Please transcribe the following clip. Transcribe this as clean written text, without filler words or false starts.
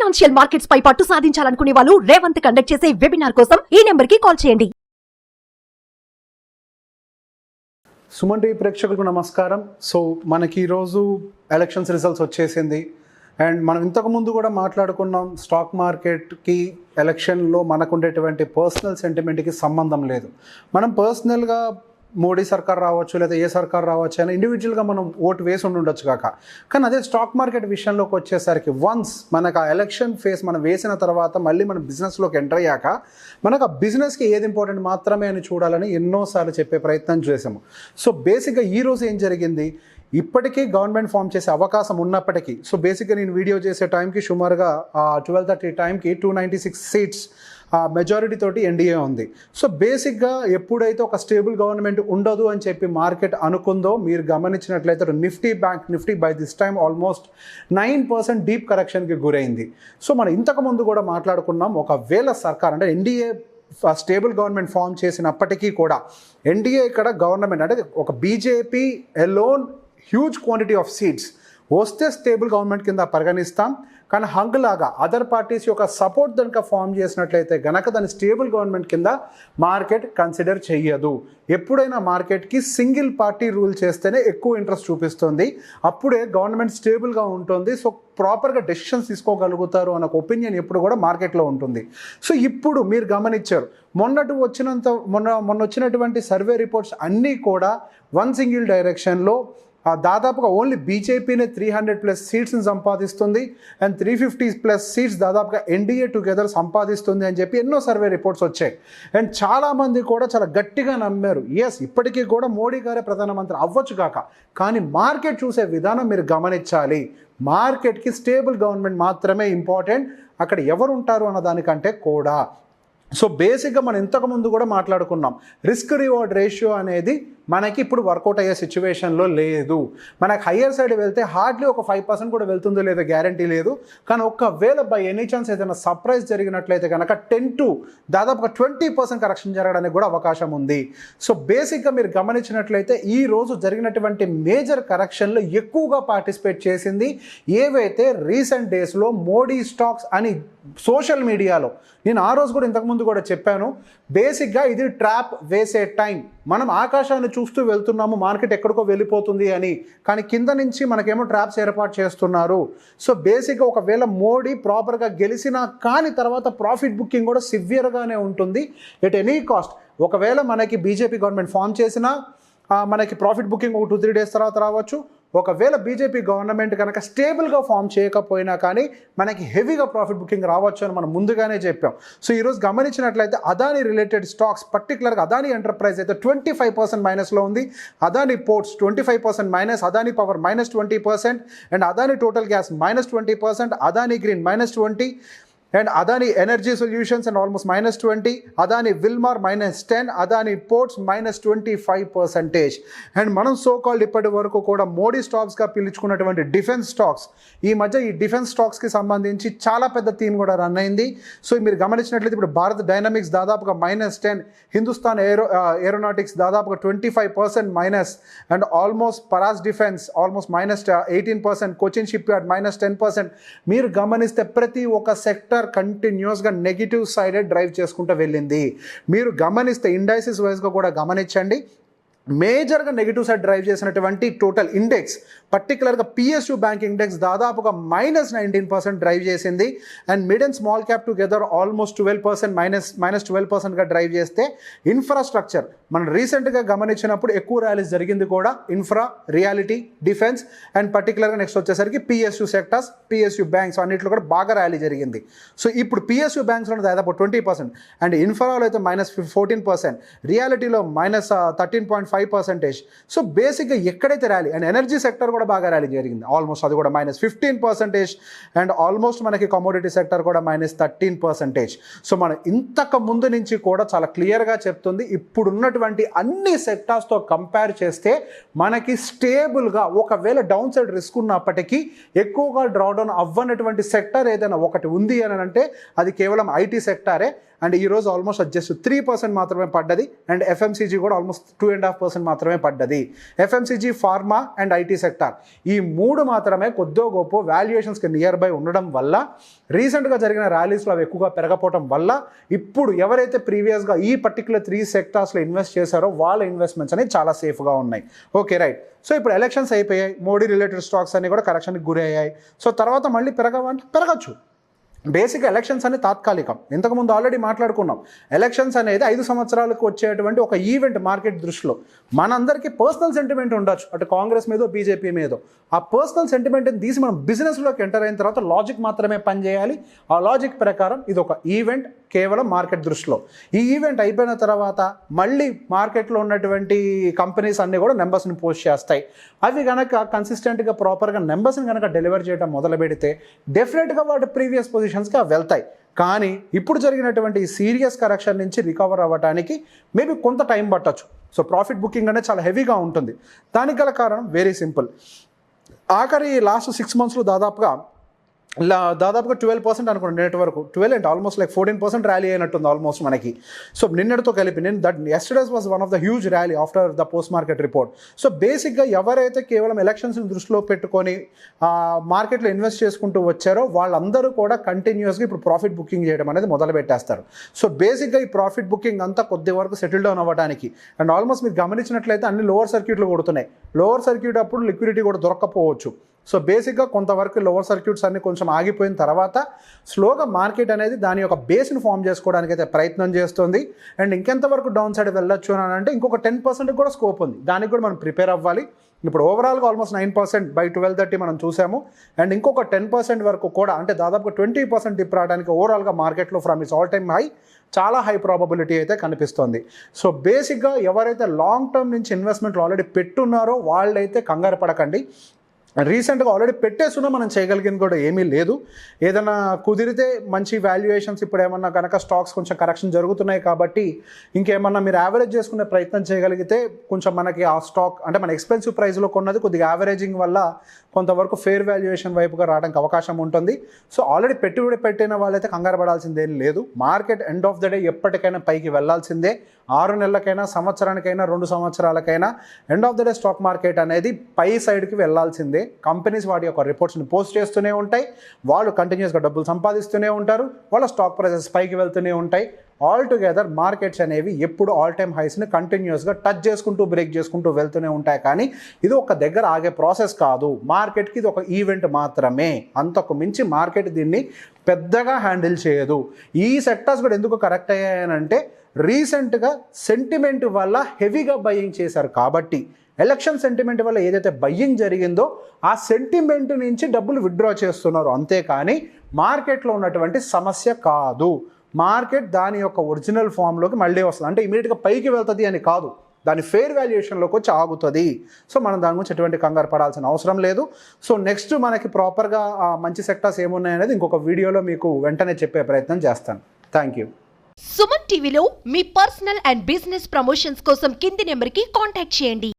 Financial markets పై పట్టు సాధించాలనుకునే వాళ్ళు Revanth conduct చేసే వెబినార్ కోసం ఈ నెంబర్ కి కాల్ చేయండి. సుమన్ టీవీ ప్రేక్షకులకు నమస్కారం. సో మనకి ఈరోజు ఎలక్షన్స్ రిజల్ట్స్ వచ్చేసింది అండ్ మనం ఇంతకుముందు కూడా మాట్లాడుకున్నాం, స్టాక్ మార్కెట్కి ఎలక్షన్లో మనకు ఉండేటువంటి పర్సనల్ సెంటిమెంట్కి సంబంధం లేదు. మనం పర్సనల్గా మోడీ సర్కార్ రావచ్చు లేదా ఏ సర్కార్ రావచ్చు అని ఇండివిజువల్గా మనం ఓటు వేసి ఉండొచ్చు కాక, కానీ అదే స్టాక్ మార్కెట్ విషయంలోకి వచ్చేసరికి వన్స్ మనకు ఆ ఎలక్షన్ ఫేస్ మనం వేసిన తర్వాత మళ్ళీ మన బిజినెస్లోకి ఎంటర్ అయ్యాక మనకు ఆ బిజినెస్కి ఏది ఇంపార్టెంట్ మాత్రమే అని చూడాలని ఎన్నోసార్లు చెప్పే ప్రయత్నం చేసాము. సో బేసిక్గా ఈరోజు ఏం జరిగింది, ఇప్పటికీ గవర్నమెంట్ ఫామ్ చేసే అవకాశం ఉన్నప్పటికీ, సో బేసిక్గా నేను వీడియో చేసే టైంకి సుమారుగా 12:30 టైంకి 296 సీట్స్ మెజారిటీ తోటి ఎన్డీఏ ఉంది. సో బేసిక్గా ఎప్పుడైతే ఒక స్టేబుల్ గవర్నమెంట్ ఉండదు అని చెప్పి మార్కెట్ అనుకుందో, మీరు గమనించినట్లయితే Nifty by this time almost 9% deep కరెక్షన్కి గురైంది. సో మనం ఇంతకుముందు కూడా మాట్లాడుకున్నాం, ఒకవేళ సర్కార్ అంటే ఎన్డీఏ స్టేబుల్ గవర్నమెంట్ ఫామ్ చేసినప్పటికీ కూడా ఎన్డీఏ ఇక్కడ గవర్నమెంట్ అంటే ఒక BJP alone huge quantity of seats వస్తే స్టేబుల్ గవర్నమెంట్ కింద పరిగణిస్తాం. కానీ హంగ్లాగా అదర్ పార్టీస్ యొక్క సపోర్ట్ కనుక ఫామ్ చేసినట్లయితే గనక దాన్ని స్టేబుల్ గవర్నమెంట్ కింద మార్కెట్ కన్సిడర్ చెయ్యదు. ఎప్పుడైనా మార్కెట్కి సింగిల్ పార్టీ రూల్ చేస్తేనే ఎక్కువ ఇంట్రెస్ట్ చూపిస్తుంది, అప్పుడే గవర్నమెంట్ స్టేబుల్గా ఉంటుంది. సో ప్రాపర్గా డెసిషన్స్ తీసుకోగలుగుతారు అన్న ఒపీనియన్ ఎప్పుడు కూడా మార్కెట్లో ఉంటుంది. సో ఇప్పుడు మీరు గమనించారు, మొన్న వచ్చినటువంటి సర్వే రిపోర్ట్స్ అన్నీ కూడా వన్ సింగిల్ డైరెక్షన్లో దాదాపుగా ఓన్లీ బీజేపీనే 300+ సీట్స్ని సంపాదిస్తుంది అండ్ 350+ సీట్స్ దాదాపుగా ఎన్డీఏ టుగెదర్ సంపాదిస్తుంది అని చెప్పి ఎన్నో సర్వే రిపోర్ట్స్ వచ్చాయి. అండ్ చాలామంది కూడా చాలా గట్టిగా నమ్మారు, ఎస్ ఇప్పటికీ కూడా మోడీ గారే ప్రధానమంత్రి అవ్వచ్చు కాక, కానీ మార్కెట్ చూసే విధానం మీరు గమనించాలి. మార్కెట్కి స్టేబుల్ గవర్నమెంట్ మాత్రమే ఇంపార్టెంట్, అక్కడ ఎవరు ఉంటారు అన్న దానికంటే కూడా. సో బేసిక్గా మనం ఇంతకుముందు కూడా మాట్లాడుకున్నాం, రిస్క్ రివార్డ్ రేషియో అనేది మనకి ఇప్పుడు వర్కౌట్ అయ్యే సిచ్యువేషన్లో లేదు. మనకు హయ్యర్ సైడ్ వెళ్తే హార్డ్లీ ఒక 5% కూడా వెళ్తుందో లేదో గ్యారంటీ లేదు. కానీ ఒకవేళ బై ఎనీ ఛాన్స్ ఏదైనా సర్ప్రైజ్ జరిగినట్లయితే కనుక 10 to దాదాపుగా 20% కరెక్షన్ జరగడానికి కూడా అవకాశం ఉంది. సో బేసిక్గా మీరు గమనించినట్లయితే ఈ రోజు జరిగినటువంటి మేజర్ కరెక్షన్లో ఎక్కువగా పార్టిసిపేట్ చేసింది ఏవైతే రీసెంట్ డేస్లో మోడీ స్టాక్స్ అని సోషల్ మీడియాలో, నేను ఆ రోజు కూడా ఇంతకుముందు కూడా చెప్పాను, బేసిక్గా ఇది ట్రాప్ వేసే టైం. మనం ఆకాశాన్ని చూస్తూ వెళ్తున్నాము, మార్కెట్ ఎక్కడికో వెళ్ళిపోతుంది అని, కానీ కింద నుంచి మనకేమో ట్రాప్స్ ఏర్పాటు చేస్తున్నారు. సో బేసిక్గా ఒకవేళ మోడీ ప్రాపర్గా గెలిచినా కానీ తర్వాత ప్రాఫిట్ బుకింగ్ కూడా సివియర్గానే ఉంటుంది ఎట్ ఎనీ కాస్ట్. ఒకవేళ మనకి బీజేపీ గవర్నమెంట్ ఫామ్ చేసినా మనకి ప్రాఫిట్ బుకింగ్ ఒక 2-3 డేస్ తర్వాత రావచ్చు. ఒకవేళ బీజేపీ గవర్నమెంట్ కనుక స్టేబుల్గా ఫామ్ చేయకపోయినా కానీ మనకి హెవీగా ప్రాఫిట్ బుకింగ్ రావచ్చు అని మనం ముందుగానే చెప్పాం. సో ఈరోజు గమనించినట్లయితే అదానీ రిలేటెడ్ స్టాక్స్, పర్టికులర్గా అదానీ ఎంటర్ప్రైజ్ అయితే 25% మైనస్లో ఉంది, Adani ports 25% minus, Adani power -20% and Adani total gas -20%, Adani green -20% and Adani Energy Solutions and almost -20%, Adani Wilmar -10%, Adani Ports -25%. And మనం సో కాల్డ్ ఇప్పటి వరకు కూడా మోడీ స్టాక్స్గా పిలుచుకున్నటువంటి డిఫెన్స్ స్టాక్స్, ఈ మధ్య ఈ డిఫెన్స్ స్టాక్స్కి సంబంధించి చాలా పెద్ద థీమ్ కూడా రన్ అయింది. సో మీరు గమనించినట్లయితే ఇప్పుడు భారత్ డైనమిక్స్ దాదాపుగా -10%, హిందుస్థాన్ ఏరోనాటిక్స్ దాదాపుగా 25% minus, and almost Paras defence almost -18%, Cochin ship yard -10%. మీరు గమనిస్తే ప్రతి ఒక్క సెక్టర్ కంటిన్యూస్గా నెగిటివ్ సైడే డ్రైవ్ చేసుకుంటూ వెళ్ళింది. మీరు గమనిస్తే ఇండైసిస్ వైజ్గా కూడా గమనించండి, మేజర్గా నెగిటివ్ సైడ్ డ్రైవ్ చేసినటువంటి టోటల్ ఇండెక్స్, పర్టికులర్గా పిఎస్యు బ్యాంక్ ఇండెక్స్ దాదాపుగా -19% డ్రైవ్ చేసింది. And mid and small cap together almost 12% -12%గా డ్రైవ్ చేస్తే, ఇన్ఫ్రాస్ట్రక్చర్ మనం రీసెంట్గా గమనించినప్పుడు ఎక్కువ ర్యాలీస్ జరిగింది కూడా ఇన్ఫ్రా, రియాలిటీ, డిఫెన్స్ అండ్ పర్టికులర్గా నెక్స్ట్ వచ్చేసరికి పిఎస్యు సెక్టర్స్, పిఎస్యు బ్యాంక్స్ అన్నింటిలో కూడా బాగా ర్యాలీ జరిగింది. సో ఇప్పుడు పిఎస్యు బ్యాంక్స్లో దాదాపు 20% అండ్ ఇన్ఫ్రాలో అయితే -14%, రియాలిటీలో -13.5%. సో బేసిక్గా ఎక్కడైతే ర్యాలీ అండ్ ఎనర్జీ సెక్టర్ కూడా బాగా ర్యాలీ జరిగింది, ఆల్మోస్ట్ అది కూడా -15%. అండ్ ఆల్మోస్ట్ మనకి కమోడిటీ సెక్టర్ కూడా -13%. సో మనం ఇంతకు ముందు నుంచి కూడా చాలా క్లియర్గా చెప్తుంది, ఇప్పుడున్నటువంటి అన్ని సెక్టార్స్తో కంపేర్ చేస్తే మనకి స్టేబుల్గా, ఒకవేళ డౌన్ సైడ్ రిస్క్ ఉన్నప్పటికీ ఎక్కువగా డ్రాడౌన్ అవ్వనటువంటి సెక్టర్ ఏదైనా ఒకటి ఉంది అని అంటే అది కేవలం ఐటీ సెక్టారే. అండ్ ఈరోజు ఆల్మోస్ట్ జస్ట్ 3% మాత్రమే పడ్డది. అండ్ ఎఫ్ఎంసీజీ కూడా ఆల్మోస్ట్ 2.5% మాత్రమే పడ్డది. FMCG, pharma and IT sector ఈ 3 మాత్రమే కొద్దో గొప్ప వాల్యుయేషన్స్కి నియర్ బై ఉండడం వల్ల, రీసెంట్గా జరిగిన ర్యాలీస్లో అవి ఎక్కువగా పెరగపోవడం వల్ల ఇప్పుడు ఎవరైతే ప్రీవియస్గా ఈ పర్టికులర్ 3 సెక్టార్స్లో ఇన్వెస్ట్ చేశారో వాళ్ళ ఇన్వెస్ట్మెంట్స్ అనేవి చాలా సేఫ్గా ఉన్నాయి. Okay, right. సో ఇప్పుడు ఎలక్షన్స్ అయిపోయాయి, మోడీ రిలేటెడ్ స్టాక్స్ అన్ని కూడా కరెక్షన్కి గురి అయ్యాయి. సో తర్వాత మళ్ళీ పెరగవంటే పెరగచ్చు. బేసిక్ ఎలక్షన్స్ అనేది తాత్కాలికం. ఇంతకుముందు ఆల్రెడీ మాట్లాడుకున్నాం, ఎలక్షన్స్ అనేది 5 సంవత్సరాలకు వచ్చేటువంటి ఒక ఈవెంట్ మార్కెట్ దృష్టిలో. మనందరికీ పర్సనల్ సెంటిమెంట్ ఉండొచ్చు, అటు కాంగ్రెస్ మీదో బీజేపీ మీదో. ఆ పర్సనల్ సెంటిమెంట్ని తీసి మనం బిజినెస్లోకి ఎంటర్ అయిన తర్వాత లాజిక్ మాత్రమే పనిచేయాలి. ఆ లాజిక్ ప్రకారం ఇది ఒక ఈవెంట్ కేవలం మార్కెట్ దృష్టిలో. ఈ ఈవెంట్ అయిపోయిన తర్వాత మళ్ళీ మార్కెట్లో ఉన్నటువంటి కంపెనీస్ అన్నీ కూడా నెంబర్స్ని పోస్ట్ చేస్తాయి. అవి కనుక కన్సిస్టెంట్గా ప్రాపర్గా నెంబర్స్ని కనుక డెలివర్ చేయడం మొదలు పెడితే డెఫినెట్గా వాటి ప్రీవియస్ పొజిషన్స్కి అవి వెళ్తాయి. కానీ ఇప్పుడు జరిగినటువంటి ఈ సీరియస్ కరెక్షన్ నుంచి రికవర్ అవ్వడానికి మేబీ కొంత టైం పట్టచ్చు. సో ప్రాఫిట్ బుకింగ్ అనేది చాలా హెవీగా ఉంటుంది. దానికి గల కారణం వెరీ సింపుల్. ఆఖరి లాస్ట్ 6 మంత్స్లో దాదాపుగా 12% అనుకోండి, నెట్ వరకు 12 అంటే ఆల్మోస్ట్ లైక్ 14% ర్యాలీ అయినట్టుంది ఆల్మోస్ట్ మనకి. సో నిన్నటితో కలిపి yesterday's was one of the huge rally after the post market report. So బేసిక్గా ఎవరైతే కేవలం ఎలక్షన్స్ని దృష్టిలో పెట్టుకొని మార్కెట్లో ఇన్వెస్ట్ చేసుకుంటూ వచ్చారో వాళ్ళందరూ కూడా కంటిన్యూస్గా ఇప్పుడు ప్రాఫిట్ బుకింగ్ చేయడం అనేది మొదలు పెట్టేస్తారు. సో బేసిక్గా ఈ ప్రాఫిట్ బుకింగ్ అంతా కొద్ది వరకు సెటిల్ డౌన్ అవ్వడానికి, అండ్ ఆల్మోస్ట్ మీరు గమనించినట్లయితే అన్ని లోవర్ సర్క్యూట్లు కొడుతున్నాయి. లోవర్ సర్క్యూట్ అప్పుడు లిక్విడిటీ కూడా దొరక్కపోవచ్చు. సో బేసిక్గా కొంతవరకు లోవర్ సర్క్యూట్స్ అన్ని కొంచెం ఆగిపోయిన తర్వాత స్లోగా మార్కెట్ అనేది దాని యొక్క బేస్ని ఫామ్ చేసుకోవడానికి అయితే ప్రయత్నం చేస్తుంది. అండ్ ఇంకెంతవరకు డౌన్ సైడ్ వెళ్ళొచ్చు అని అంటే ఇంకొక 10% కూడా స్కోప్ ఉంది. దానికి కూడా మనం ప్రిపేర్ అవ్వాలి. ఇప్పుడు ఓవరాల్గా ఆల్మోస్ట్ 9% బై 12:30 మనం చూసాము. అండ్ ఇంకొక 10% వరకు కూడా, అంటే దాదాపు 20% డిప్ రావడానికి ఓవరాల్గా మార్కెట్లో from it's all time high చాలా హై ప్రాబబిలిటీ అయితే కనిపిస్తుంది. సో బేసిక్గా ఎవరైతే లాంగ్ టర్మ్ నుంచి ఇన్వెస్ట్మెంట్లు ఆల్రెడీ పెట్టున్నారో వాళ్ళైతే కంగారు పడకండి. రీసెంట్గా ఆల్రెడీ పెట్టేస్తున్నా మనం చేయగలిగింది కూడా ఏమీ లేదు. ఏదైనా కుదిరితే మంచి వాల్యుయేషన్స్ ఇప్పుడు ఏమన్నా కనుక స్టాక్స్ కొంచెం కరెక్షన్ జరుగుతున్నాయి కాబట్టి ఇంకేమన్నా మీరు యావరేజ్ చేసుకునే ప్రయత్నం చేయగలిగితే కొంచెం మనకి ఆ స్టాక్ అంటే మన ఎక్స్పెన్సివ్ ప్రైస్లో కొన్నది కొద్దిగా యావరేజింగ్ వల్ల కొంతవరకు ఫెయిర్ వాల్యుయేషన్ వైపుగా రావడానికి అవకాశం ఉంటుంది. సో ఆల్రెడీ పెట్టుబడి పెట్టిన వాళ్ళైతే కంగారు పడాల్సిందేం లేదు. Market end of the day ఎప్పటికైనా పైకి వెళ్లాల్సిందే. 6 నెలలకైనా, సంవత్సరానికైనా, 2 సంవత్సరాలకైనా end of the day stock market అనేది పై సైడ్కి వెళ్లాల్సిందే. కంపెనీస్ వాటి యొక్క రిపోర్ట్స్ని పోస్ట్ చేస్తూనే ఉంటాయి, వాళ్ళు కంటిన్యూస్గా డబ్బులు సంపాదిస్తూనే ఉంటారు, వాళ్ళ స్టాక్ ప్రైసెస్ పైకి వెళ్తూనే ఉంటాయి. ఆల్ టుగెదర్ మార్కెట్స్ అనేవి ఎప్పుడు ఆల్ టైమ్ హైస్ని కంటిన్యూస్గా టచ్ చేసుకుంటూ బ్రేక్ చేసుకుంటూ వెళ్తూనే ఉంటాయి. కానీ ఇది ఒక దగ్గర ఆగే ప్రాసెస్ కాదు. మార్కెట్కి ఇది ఒక ఈవెంట్ మాత్రమే. అంతకు మించి మార్కెట్ దీన్ని పెద్దగా హ్యాండిల్ చేయదు. ఈ సెక్టార్స్ కూడా ఎందుకు కరెక్ట్ అయ్యాయనంటే రీసెంట్గా సెంటిమెంట్ వల్ల హెవీగా బయింగ్ చేశారు కాబట్టి, ఎలక్షన్ సెంటిమెంట్ వల్ల ఏదైతే బయ్యింగ్ జరిగిందో ఆ సెంటిమెంట్ నుంచి డబ్బులు విత్డ్రా చేస్తున్నారు. అంతేకాని మార్కెట్లో ఉన్నటువంటి సమస్య కాదు. మార్కెట్ దాని యొక్క ఒరిజినల్ ఫామ్లోకి మళ్ళీ వస్తుంది. అంటే ఇమీడియట్గా పైకి వెళ్తుంది అని కాదు, దాని ఫెయిర్ వాల్యుయేషన్లోకి వచ్చి ఆగుతుంది. సో మనం దాని గురించి ఎటువంటి కంగారు పడాల్సిన అవసరం లేదు. సో నెక్స్ట్ మనకి ప్రాపర్గా మంచి సెక్టార్స్ ఏమున్నాయనేది ఇంకొక వీడియోలో మీకు వెంటనే చెప్పే ప్రయత్నం చేస్తాను. Thank you. సుమన్ టీవీలో మీ పర్సనల్ అండ్ బిజినెస్ ప్రమోషన్స్ కోసం కింది నెంబర్కి కాంటాక్ట్ చేయండి.